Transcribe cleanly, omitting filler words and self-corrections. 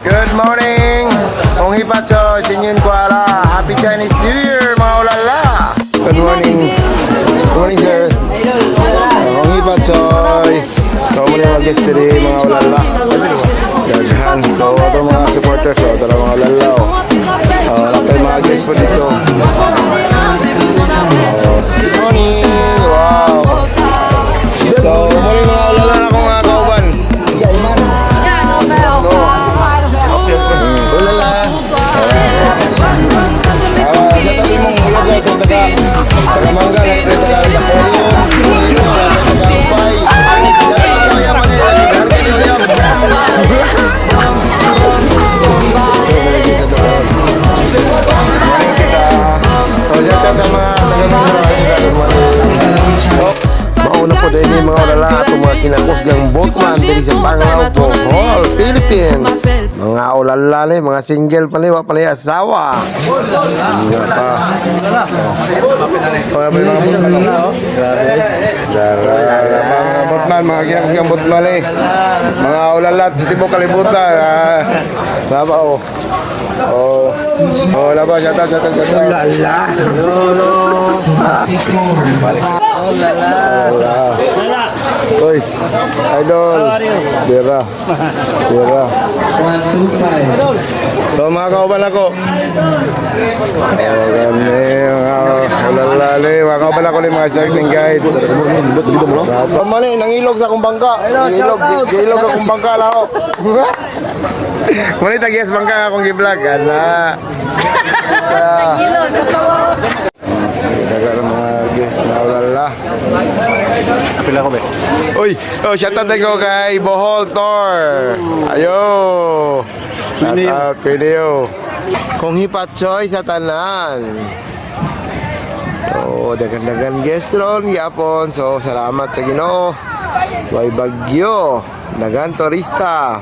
Good morning! Kung hipacho, sinyon kuala. Happy Chinese New Year, mga ulala! Good morning. Good morning, sir. Kung hipacho, kung muli mag-guest today, mga ulala. Gaghan. So, ito mga supporters, ito lang mga ulala. Wala tayo mga guest po dito. Good morning! Wow! So, muli mga ulala na kung mga kauban. Ulala! Natali mong hulaga itong taga-mangga lang ito taga-pay. Mauna po din yung mga ulala at mga kinakusgang boatman dito sa Pangaw, Bohol, Philippines. Mga ulala ni, mga single pa ni, wala pa ni asawa. Hindi pa. Wala pa yung mga boatman, mga kinakusgang boatman ni. Mga ulala at Cebu kalibutan. Laba o. Laba, jata. Ulala. Hoy, idol. Bira. So mga kauban ako. Mga kauban ako ni mga cycling guide. Mali, nangilog sa akong bangka. Nangilog akong bangka lang ako. Mali, tagias bangka akong gi-vlog. Nangilog, katawa. Dagan mga guys na ulala. Apil ako, be. Uy, shoutout ko kay Bohol Tour. Ayo. Shoutout video. Kung hipatsoy sa tanan. So, dagan-dagan guest ron yapon. So, salamat sa Ginoo. Way bagyo. Dagan turista.